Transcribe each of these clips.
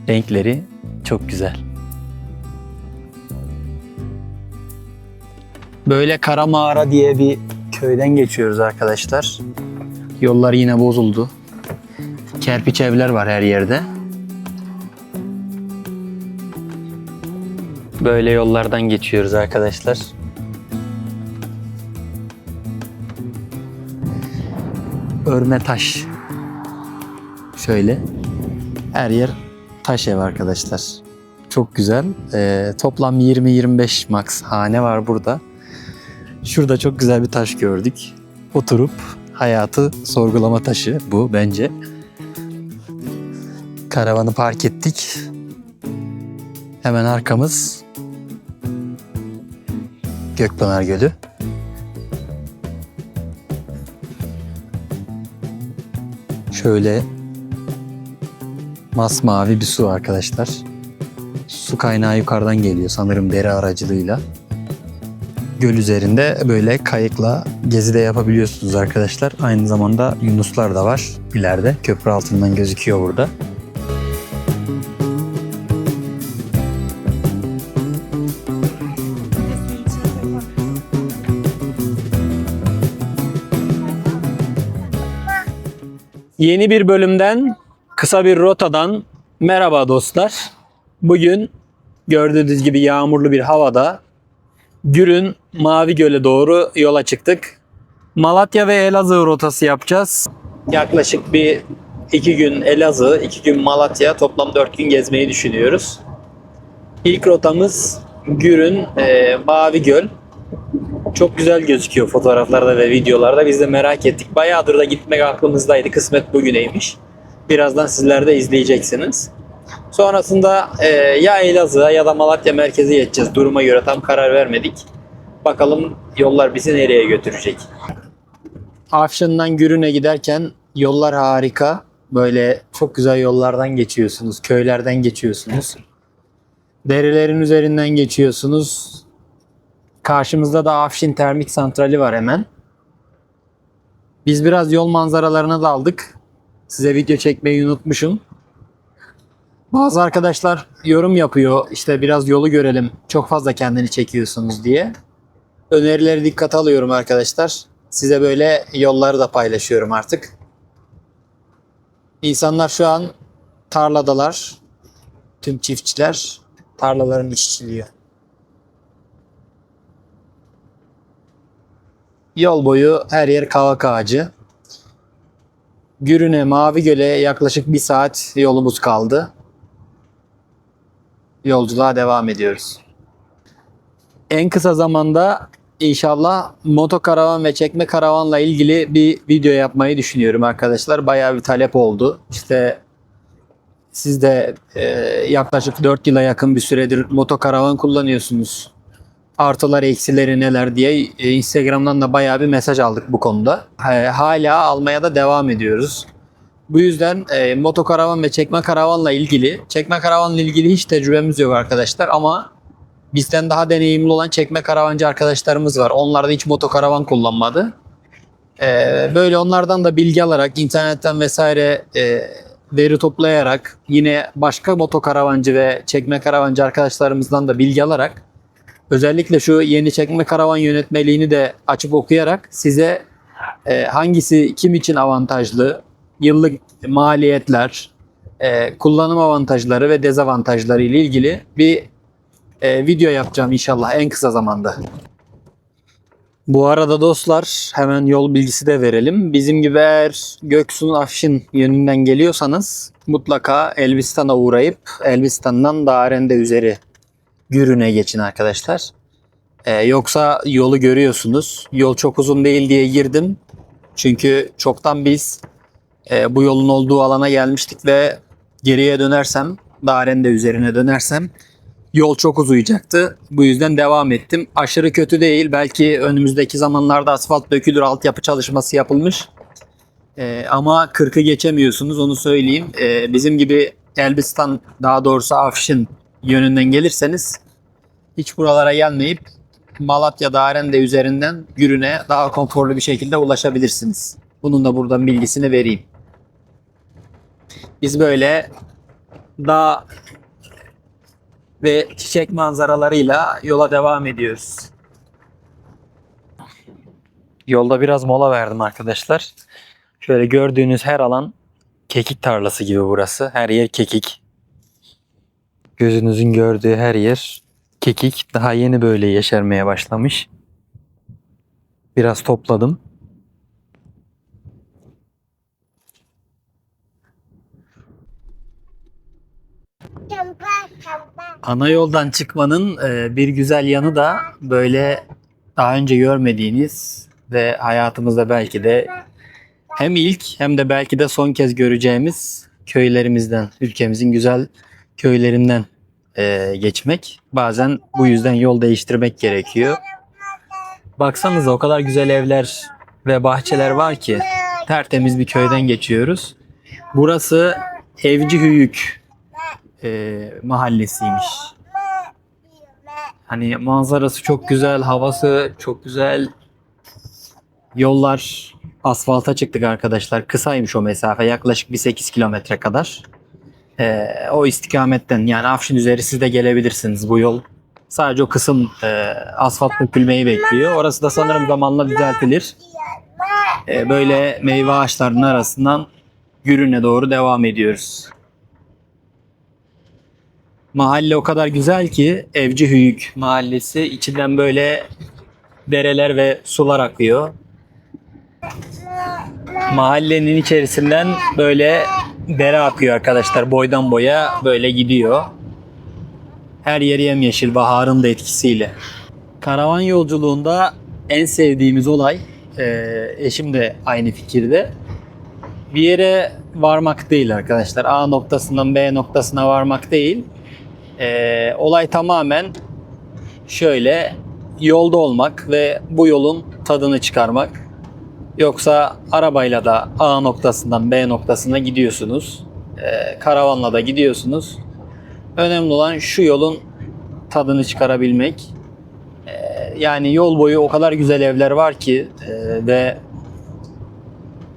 Renkleri çok güzel. Böyle Kara Mağara diye bir köyden geçiyoruz arkadaşlar. Yollar yine bozuldu. Kerpiç evler var her yerde. Böyle yollardan geçiyoruz arkadaşlar. Örme taş. Şöyle. Her yer taş ev arkadaşlar. Çok güzel. Toplam 20-25 max hane var burada. Şurada çok güzel bir taş gördük. Oturup hayatı sorgulama taşı bu bence. Karavanı park ettik. Hemen arkamız Gökpınar Gölü. Şöyle masmavi bir su arkadaşlar. Su kaynağı yukarıdan geliyor sanırım dere aracılığıyla. Göl üzerinde böyle kayıkla gezi de yapabiliyorsunuz arkadaşlar. Aynı zamanda yunuslar da var ileride. Köprü altından gözüküyor burada. Yeni bir bölümden, kısa bir rotadan merhaba dostlar. Bugün gördüğünüz gibi yağmurlu bir havada Gürün Mavi Göl'e doğru yola çıktık. Malatya ve Elazığ rotası yapacağız. Yaklaşık bir 2 gün Elazığ, 2 gün Malatya, toplam 4 gün gezmeyi düşünüyoruz. İlk rotamız Gürün Mavi Göl. Çok güzel gözüküyor fotoğraflarda ve videolarda. Biz de merak ettik. Bayağıdır da gitmek aklımızdaydı. Kısmet bugüneymiş. Birazdan sizler de izleyeceksiniz. Sonrasında ya Elazığ'a ya da Malatya merkeze geçeceğiz. Duruma göre tam karar vermedik. Bakalım yollar bizi nereye götürecek. Afşin'den Gürün'e giderken yollar harika. Böyle çok güzel yollardan geçiyorsunuz. Köylerden geçiyorsunuz. Derelerin üzerinden geçiyorsunuz. Karşımızda da Afşin Termik Santrali var hemen. Biz biraz yol manzaralarına daldık. Size video çekmeyi unutmuşum. Bazı arkadaşlar yorum yapıyor. İşte biraz yolu görelim. Çok fazla kendini çekiyorsunuz diye. Önerileri dikkate alıyorum arkadaşlar. Size böyle yolları da paylaşıyorum artık. İnsanlar şu an tarladalar. Tüm çiftçiler tarlalarını işçiliyor. Yol boyu her yer kavak ağacı. Gürün'e, Mavi Göl'e yaklaşık 1 saat yolumuz kaldı. Yolculuğa devam ediyoruz. En kısa zamanda inşallah motokaravan ve çekme karavanla ilgili bir video yapmayı düşünüyorum arkadaşlar. Bayağı bir talep oldu. İşte siz de yaklaşık 4 yıla yakın bir süredir motokaravan kullanıyorsunuz. Artıları eksileri neler diye Instagram'dan da bayağı bir mesaj aldık bu konuda. Hala almaya da devam ediyoruz. Bu yüzden motokaravan ve çekme karavanla ilgili hiç tecrübemiz yok arkadaşlar ama bizden daha deneyimli olan çekme karavancı arkadaşlarımız var. Onlar da hiç motokaravan kullanmadı. Böyle onlardan da bilgi alarak internetten vesaire veri toplayarak yine başka motokaravancı ve çekme karavancı arkadaşlarımızdan da bilgi alarak özellikle şu yeni çekme karavan yönetmeliğini de açıp okuyarak size hangisi kim için avantajlı, yıllık maliyetler, kullanım avantajları ve dezavantajları ile ilgili bir video yapacağım inşallah en kısa zamanda. Bu arada dostlar hemen yol bilgisi de verelim. Bizim gibi eğer Göksu'nun Afşin yönünden geliyorsanız mutlaka Elbistan'a uğrayıp Elbistan'dan Darende üzeri Gürün'e geçin arkadaşlar. Yoksa yolu görüyorsunuz. Yol çok uzun değil diye girdim. Çünkü çoktan biz bu yolun olduğu alana gelmiştik ve geriye dönersem, Darende üzerine dönersem yol çok uzayacaktı. Bu yüzden devam ettim. Aşırı kötü değil. Belki önümüzdeki zamanlarda asfalt dökülür, altyapı çalışması yapılmış. Ama 40'ı geçemiyorsunuz onu söyleyeyim. Bizim gibi Elbistan, daha doğrusu Afşin yönünden gelirseniz hiç buralara gelmeyip Malatya Darende üzerinden Gürün'e daha konforlu bir şekilde ulaşabilirsiniz. Bunun da buradan bilgisini vereyim. Biz böyle dağ ve çiçek manzaralarıyla yola devam ediyoruz. Yolda biraz mola verdim arkadaşlar. Şöyle gördüğünüz her alan kekik tarlası gibi burası. Her yer kekik. Gözünüzün gördüğü her yer kekik. Daha yeni böyle yeşermeye başlamış. Biraz topladım. Ana yoldan çıkmanın bir güzel yanı da böyle daha önce görmediğiniz ve hayatımızda belki de hem ilk hem de belki de son kez göreceğimiz köylerimizden, ülkemizin güzel köylerinden geçmek. Bazen bu yüzden yol değiştirmek gerekiyor. Baksanıza o kadar güzel evler ve bahçeler var ki tertemiz bir köyden geçiyoruz. Burası Evcihüyük mahallesiymiş. Hani manzarası çok güzel, havası çok güzel. Yollar asfalta çıktık arkadaşlar. Kısaymış o mesafe. Yaklaşık bir 8 kilometre kadar. O istikametten yani Afşin üzeri siz de gelebilirsiniz. Bu yol sadece o kısım asfalt dökülmeyi bekliyor. Orası da sanırım zamanla düzeltilir. Böyle meyve ağaçlarının arasından Gürün'e doğru devam ediyoruz. Mahalle o kadar güzel ki Evcihüyük mahallesi, içinden böyle dereler ve sular akıyor. Mahallenin içerisinden böyle dere akıyor arkadaşlar. Boydan boya böyle gidiyor. Her yer yemyeşil, baharın da etkisiyle. Karavan yolculuğunda en sevdiğimiz olay, eşim de aynı fikirde, bir yere varmak değil arkadaşlar. A noktasından B noktasına varmak değil. Olay tamamen şöyle yolda olmak ve bu yolun tadını çıkarmak. Yoksa arabayla da A noktasından B noktasına gidiyorsunuz. Karavanla da gidiyorsunuz. Önemli olan şu yolun tadını çıkarabilmek. Yani yol boyu o kadar güzel evler var ki ve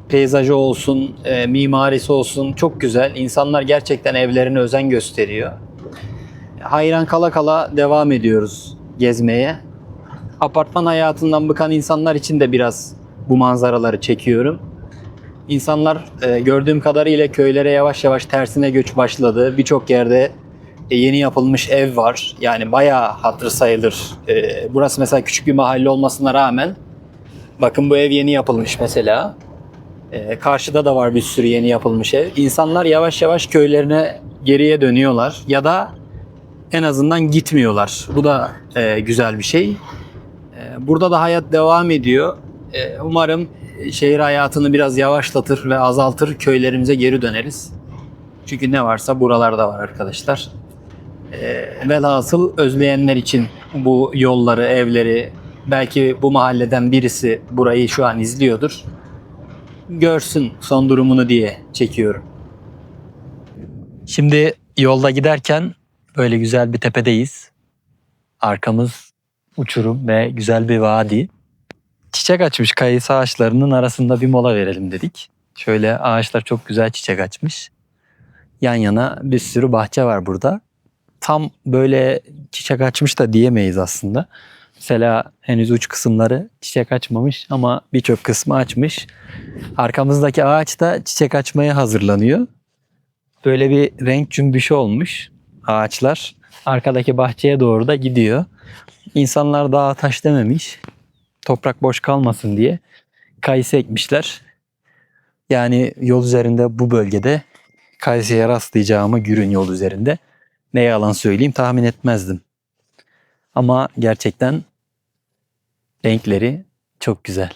peyzajı olsun, mimarisi olsun çok güzel. İnsanlar gerçekten evlerine özen gösteriyor. Hayran kala kala devam ediyoruz gezmeye. Apartman hayatından bıkan insanlar için de biraz bu manzaraları çekiyorum. İnsanlar gördüğüm kadarıyla köylere yavaş yavaş tersine göç başladı. Birçok yerde yeni yapılmış ev var. Yani bayağı hatır sayılır. Burası mesela küçük bir mahalle olmasına rağmen bakın bu ev yeni yapılmış mesela. Karşıda da var bir sürü yeni yapılmış ev. İnsanlar yavaş yavaş köylerine geriye dönüyorlar ya da en azından gitmiyorlar. Bu da güzel bir şey. Burada da hayat devam ediyor. Umarım şehir hayatını biraz yavaşlatır ve azaltır, köylerimize geri döneriz. Çünkü ne varsa buralarda var arkadaşlar. Velhasıl özleyenler için bu yolları, evleri, belki bu mahalleden birisi burayı şu an izliyordur. Görsün son durumunu diye çekiyorum. Şimdi yolda giderken böyle güzel bir tepedeyiz. Arkamız uçurum ve güzel bir vadi. Çiçek açmış kayısı ağaçlarının arasında bir mola verelim dedik. Şöyle ağaçlar çok güzel çiçek açmış. Yan yana bir sürü bahçe var burada. Tam böyle çiçek açmış da diyemeyiz aslında. Mesela henüz uç kısımları çiçek açmamış ama birçok kısmı açmış. Arkamızdaki ağaç da çiçek açmaya hazırlanıyor. Böyle bir renk cümbüşü olmuş ağaçlar. Arkadaki bahçeye doğru da gidiyor. İnsanlar dağa taş dememiş. Toprak boş kalmasın diye kayısı ekmişler. Yani yol üzerinde bu bölgede kayısıya rastlayacağımı Gürün yol üzerinde ne yalan söyleyeyim tahmin etmezdim. Ama gerçekten renkleri çok güzel.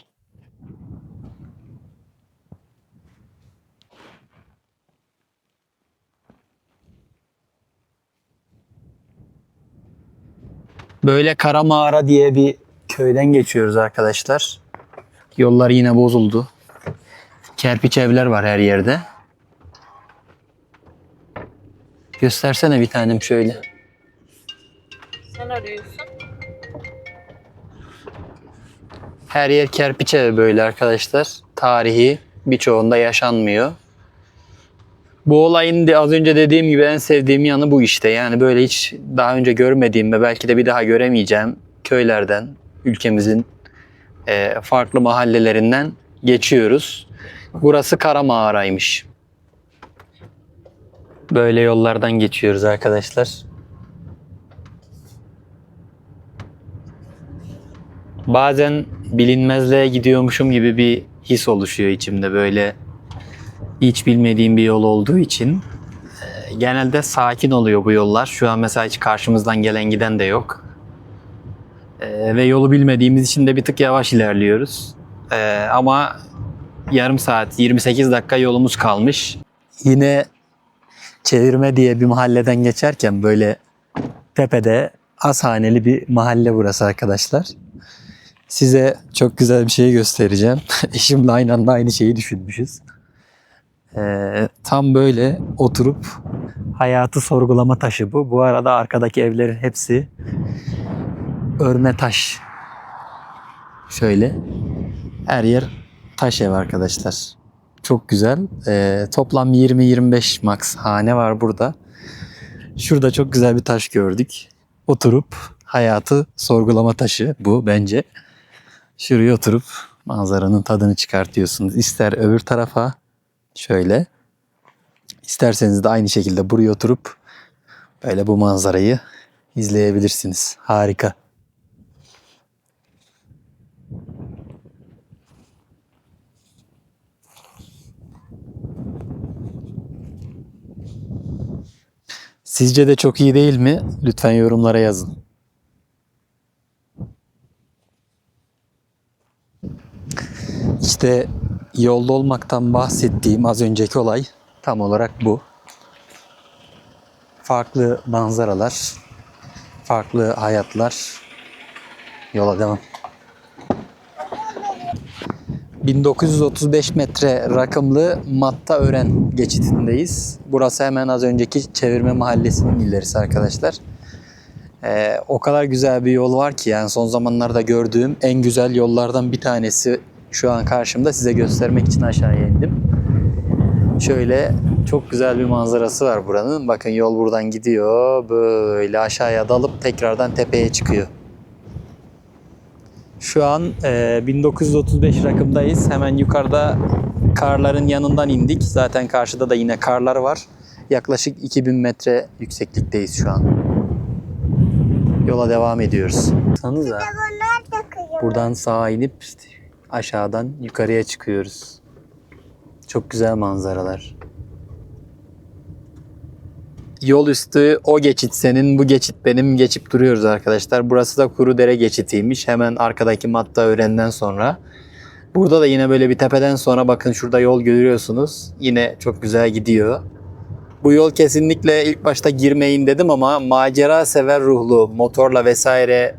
Böyle Kara Mağara diye bir köyden geçiyoruz arkadaşlar. Yollar yine bozuldu. Kerpiç evler var her yerde. Göstersene bir tanem şöyle. Sen arıyorsun. Her yer kerpiç ev böyle arkadaşlar. Tarihi, birçoğunda yaşanmıyor. Bu olayın da az önce dediğim gibi en sevdiğim yanı bu işte. Yani böyle hiç daha önce görmediğim ve belki de bir daha göremeyeceğim köylerden, ülkemizin farklı mahallelerinden geçiyoruz. Burası Kara Mağara'ymış. Böyle yollardan geçiyoruz arkadaşlar. Bazen bilinmezliğe gidiyormuşum gibi bir his oluşuyor içimde, böyle hiç bilmediğim bir yol olduğu için. Genelde sakin oluyor bu yollar. Şu an mesela hiç karşımızdan gelen giden de yok. Ve yolu bilmediğimiz için de bir tık yavaş ilerliyoruz. Ama yarım saat, 28 dakika yolumuz kalmış. Yine Çevirme diye bir mahalleden geçerken böyle tepede az haneli bir mahalle burası arkadaşlar. Size çok güzel bir şey göstereceğim. Eşimle aynı anda aynı şeyi düşünmüşüz. Tam böyle oturup hayatı sorgulama taşı bu. Bu arada arkadaki evlerin hepsi örme taş. Şöyle her yer taş ev arkadaşlar. Çok güzel. Toplam 20-25 max hane var burada. Şurada çok güzel bir taş gördük. Oturup hayatı sorgulama taşı bu bence. Şuraya oturup manzaranın tadını çıkartıyorsunuz. İster öbür tarafa şöyle. İsterseniz de aynı şekilde buraya oturup böyle bu manzarayı izleyebilirsiniz. Harika. Sizce de çok iyi değil mi? Lütfen yorumlara yazın. İşte yolda olmaktan bahsettiğim az önceki olay tam olarak bu. Farklı manzaralar, farklı hayatlar. Yola devam. 1935 metre rakımlı Mattaören geçitindeyiz. Burası hemen az önceki Çevirme Mahallesi'nin ilerisi arkadaşlar. O kadar güzel bir yol var ki, yani son zamanlarda gördüğüm en güzel yollardan bir tanesi şu an karşımda. Size göstermek için aşağıya indim. Şöyle çok güzel bir manzarası var buranın. Bakın yol buradan gidiyor. Böyle aşağıya dalıp tekrardan tepeye çıkıyor. Şu an 1935 rakımdayız. Hemen yukarıda karların yanından indik. Zaten karşıda da yine karlar var. Yaklaşık 2000 metre yükseklikteyiz şu an. Yola devam ediyoruz. Sanırım buradan sağa inip aşağıdan yukarıya çıkıyoruz. Çok güzel manzaralar. Yol üstü o geçit senin, bu geçit benim, geçip duruyoruz arkadaşlar. Burası da Kurudere geçitiymiş. Hemen arkadaki Mattaören'den sonra. Burada da yine böyle bir tepeden sonra bakın şurada yol görüyorsunuz. Yine çok güzel gidiyor. Bu yol kesinlikle ilk başta girmeyin dedim ama macera sever ruhlu, motorla vesaire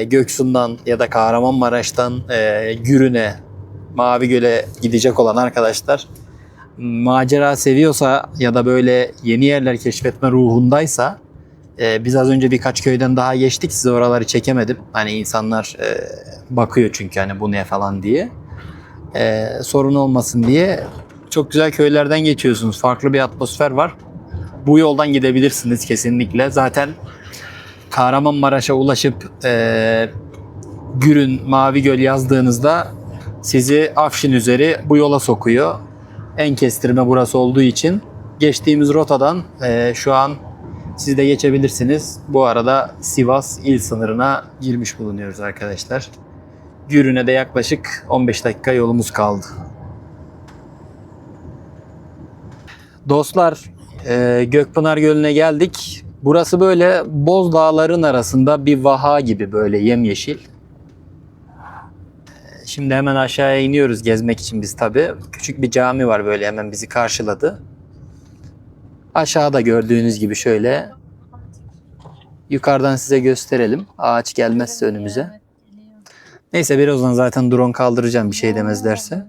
Göksu'ndan ya da Kahramanmaraş'tan Gürün'e, Mavi Göl'e gidecek olan arkadaşlar, macera seviyorsa ya da böyle yeni yerler keşfetme ruhundaysa, biz az önce birkaç köyden daha geçtik. Size oraları çekemedim. Hani insanlar bakıyor çünkü hani bu ne falan diye. Sorun olmasın diye. Çok güzel köylerden geçiyorsunuz. Farklı bir atmosfer var. Bu yoldan gidebilirsiniz kesinlikle. Zaten Kahramanmaraş'a ulaşıp Gürün, Mavi Göl yazdığınızda sizi Afşin üzeri bu yola sokuyor. En kestirme burası olduğu için geçtiğimiz rotadan şu an siz de geçebilirsiniz. Bu arada Sivas il sınırına girmiş bulunuyoruz arkadaşlar. Gürün'e de yaklaşık 15 dakika yolumuz kaldı. Dostlar, Gökpınar Gölü'ne geldik. Burası böyle Boz Dağların arasında bir vaha gibi, böyle yemyeşil. Şimdi hemen aşağıya iniyoruz gezmek için biz tabii. Küçük bir cami var, böyle hemen bizi karşıladı. Aşağıda gördüğünüz gibi şöyle. Yukarıdan size gösterelim. Ağaç gelmezse önümüze. Neyse, birazdan zaten drone kaldıracağım bir şey demezlerse.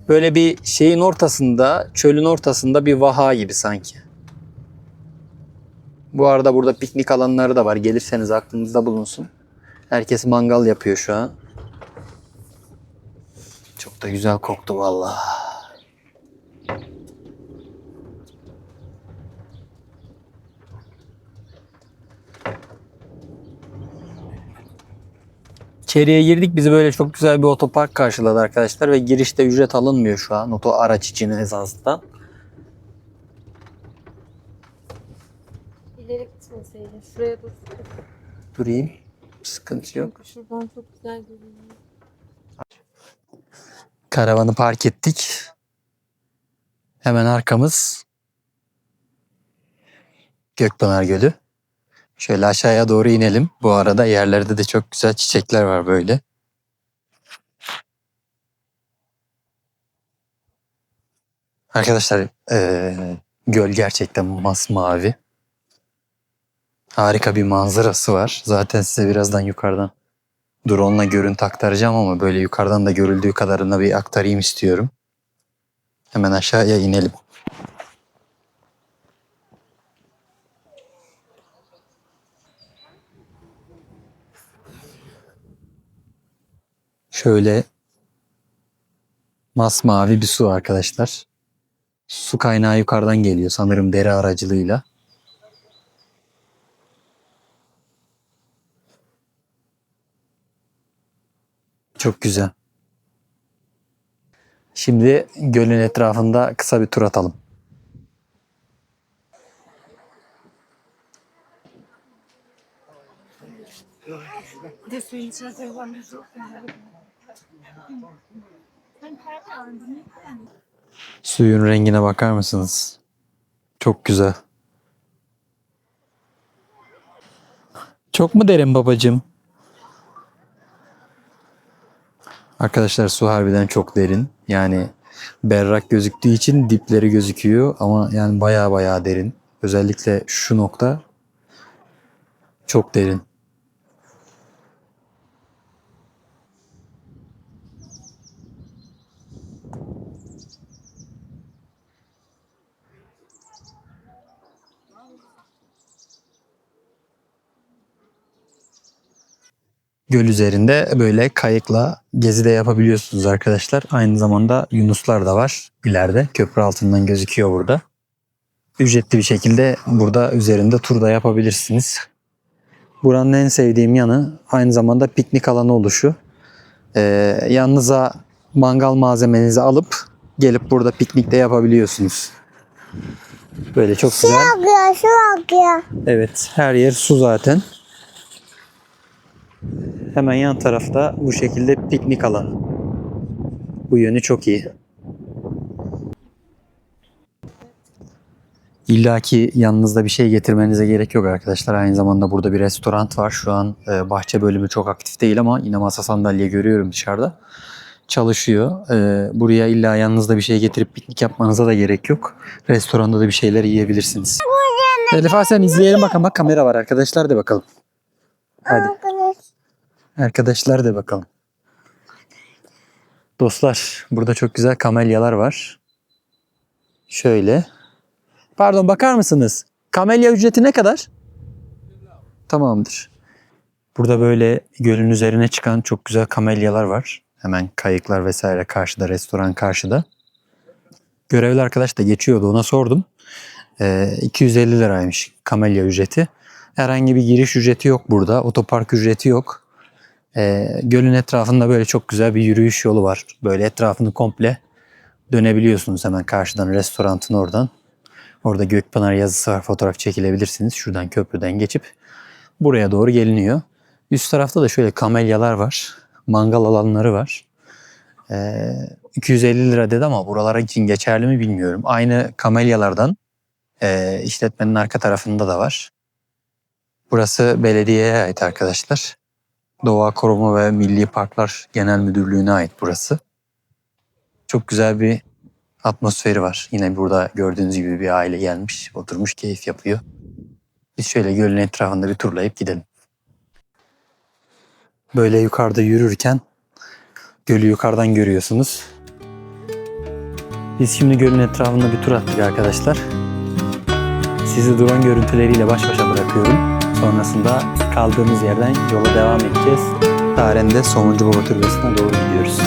Böyle bir şeyin ortasında, çölün ortasında bir vaha gibi sanki. Bu arada burada piknik alanları da var. Gelirseniz aklınızda bulunsun. Herkes mangal yapıyor şu an. Çok da güzel koktu vallahi. İçeriye girdik. Bizi böyle çok güzel bir otopark karşıladı arkadaşlar ve girişte ücret alınmıyor şu an araç için esasında. İleri gitmeseydin. Şuraya dur. Durayım. Sıkıntı yok. Şuradan çok güzel görünüyor. Karavanı park ettik. Hemen arkamız Gökpınar Gölü. Şöyle aşağıya doğru inelim. Bu arada yerlerde de çok güzel çiçekler var böyle. Arkadaşlar göl gerçekten masmavi. Harika bir manzarası var. Zaten size birazdan yukarıdan drone'la görüntü aktaracağım ama böyle yukarıdan da görüldüğü kadarını bir aktarayım istiyorum. Hemen aşağıya inelim. Şöyle masmavi bir su arkadaşlar. Su kaynağı yukarıdan geliyor sanırım dere aracılığıyla. Çok güzel. Şimdi gölün etrafında kısa bir tur atalım. Suyun rengine bakar mısınız? Çok güzel. Çok mu derin babacığım? Arkadaşlar su harbiden çok derin. Yani berrak gözüktüğü için dipleri gözüküyor ama yani baya derin. Özellikle şu nokta çok derin. Göl üzerinde böyle kayıkla gezi de yapabiliyorsunuz arkadaşlar. Aynı zamanda yunuslar da var ileride. Köprü altından gözüküyor burada. Ücretli bir şekilde burada üzerinde tur da yapabilirsiniz. Buranın en sevdiğim yanı aynı zamanda piknik alanı oluşu. Yanınıza mangal malzemenizi alıp gelip burada piknik de yapabiliyorsunuz. Böyle çok güzel. Su akıyor. Evet, her yer su zaten. Hemen yan tarafta bu şekilde piknik alanı. Bu yönü çok iyi. İlla ki yanınızda bir şey getirmenize gerek yok arkadaşlar. Aynı zamanda burada bir restoran var. Şu an bahçe bölümü çok aktif değil ama yine masa sandalye görüyorum dışarıda. Çalışıyor. Buraya illa yanınızda bir şey getirip piknik yapmanıza da gerek yok. Restoranda da bir şeyler yiyebilirsiniz. Elif sen izleyelim bakalım. Bak kamera var arkadaşlar de bakalım. Hadi. Arkadaşlar de bakalım. Dostlar burada çok güzel kamelyalar var. Şöyle. Pardon bakar mısınız? Kamelya ücreti ne kadar? Tamamdır. Burada böyle gölün üzerine çıkan çok güzel kamelyalar var. Hemen kayıklar vesaire karşıda, restoran karşıda. Görevli arkadaş da geçiyordu, ona sordum. 250 liraymış kamelya ücreti. Herhangi bir giriş ücreti yok burada. Otopark ücreti yok. Gölün etrafında böyle çok güzel bir yürüyüş yolu var. Böyle etrafını komple dönebiliyorsunuz hemen karşıdan, restoranın oradan. Orada Gökpınar yazısı var. Fotoğraf çekilebilirsiniz. Şuradan köprüden geçip buraya doğru geliniyor. Üst tarafta da şöyle kamelyalar var. Mangal alanları var. 250 lira dedi ama buralara için geçerli mi bilmiyorum. Aynı kamelyalardan işletmenin arka tarafında da var. Burası belediyeye ait arkadaşlar. Doğa Koruma ve Milli Parklar Genel Müdürlüğü'ne ait burası. Çok güzel bir atmosferi var. Yine burada gördüğünüz gibi bir aile gelmiş, oturmuş keyif yapıyor. Biz şöyle gölün etrafında bir turlayıp gidelim. Böyle yukarıda yürürken gölü yukarıdan görüyorsunuz. Biz şimdi gölün etrafında bir tur attık arkadaşlar. Sizi drone görüntüleriyle baş başa bırakıyorum. Sonrasında kaldığımız yerden yola devam edeceğiz. Saren'de Somuncu Baba Türbesi'ne doğru gidiyoruz.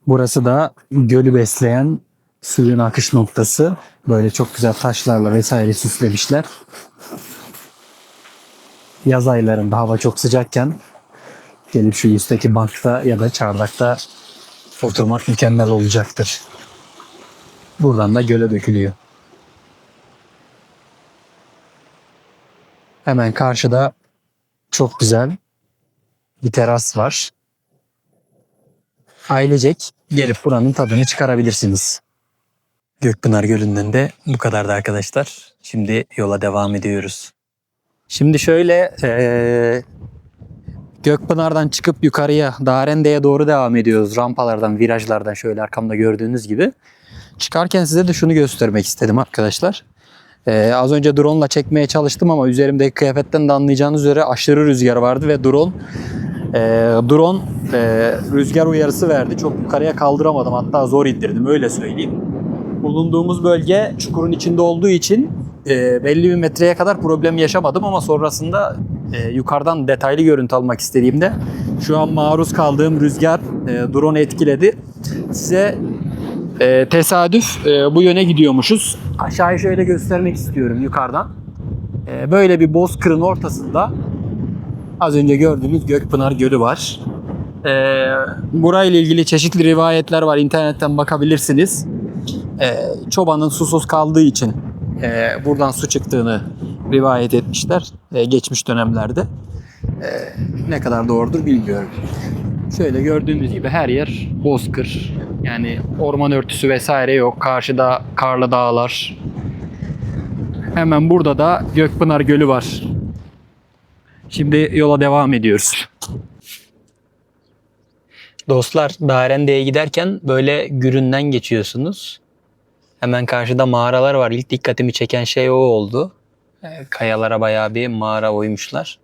Burası da gölü besleyen suyun akış noktası. Böyle çok güzel taşlarla vesaire süslemişler. Yaz aylarında hava çok sıcakken gelip şu üstteki bankta ya da çardakta oturmak mükemmel olacaktır. Buradan da göle dökülüyor. Hemen karşıda çok güzel bir teras var. Ailecek gelip buranın tadını çıkarabilirsiniz. Gökpınar Gölü'nden de bu kadardı arkadaşlar. Şimdi yola devam ediyoruz. Şimdi şöyle Gökpınar'dan çıkıp yukarıya Darende'ye doğru devam ediyoruz. Rampalardan, virajlardan şöyle arkamda gördüğünüz gibi. Çıkarken size de şunu göstermek istedim arkadaşlar. Az önce drone ile çekmeye çalıştım ama üzerimdeki kıyafetten de anlayacağınız üzere aşırı rüzgar vardı ve drone rüzgar uyarısı verdi. Çok yukarıya kaldıramadım, hatta zor indirdim, öyle söyleyeyim. Bulunduğumuz bölge çukurun içinde olduğu için belli bir metreye kadar problem yaşamadım ama sonrasında yukarıdan detaylı görüntü almak istediğimde şu an maruz kaldığım rüzgar drone etkiledi. Size tesadüf bu yöne gidiyormuşuz. Aşağıyı şöyle göstermek istiyorum yukarıdan. Böyle bir bozkırın ortasında az önce gördüğünüz Gökpınar Gölü var. Burayla ilgili çeşitli rivayetler var. İnternetten bakabilirsiniz. Çobanın susuz kaldığı için buradan su çıktığını rivayet etmişler geçmiş dönemlerde. Ne kadar doğrudur bilmiyorum. Şöyle gördüğünüz gibi her yer bozkır. Yani orman örtüsü vesaire yok. Karşıda karlı dağlar. Hemen burada da Gökpınar Gölü var. Şimdi yola devam ediyoruz. Dostlar, Darende'ye giderken böyle Gürün'den geçiyorsunuz. Hemen karşıda mağaralar var. İlk dikkatimi çeken şey o oldu. Kayalara bayağı bir mağara oymuşlar.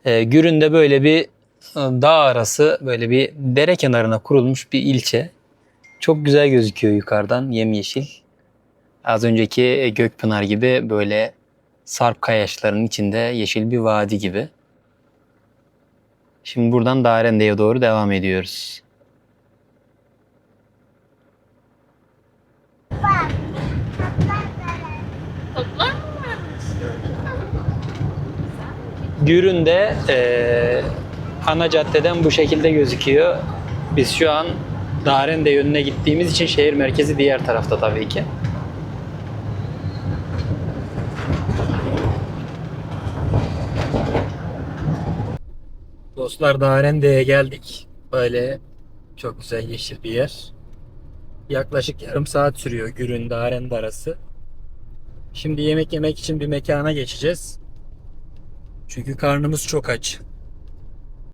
Gürün'de böyle bir dağ arası, böyle bir dere kenarına kurulmuş bir ilçe. Çok güzel gözüküyor yukarıdan, yemyeşil. Az önceki Gökpınar gibi böyle sarp kayaçların içinde yeşil bir vadi gibi. Şimdi buradan Darende'ye doğru devam ediyoruz. Gürün'de ana caddeden bu şekilde gözüküyor. Biz şu an Darende yönüne gittiğimiz için şehir merkezi diğer tarafta tabii ki. Dostlar, Darende'ye geldik. Böyle çok güzel yeşil bir yer. Yaklaşık yarım saat sürüyor Gürün Darende arası. Şimdi yemek yemek için bir mekana geçeceğiz. Çünkü karnımız çok aç.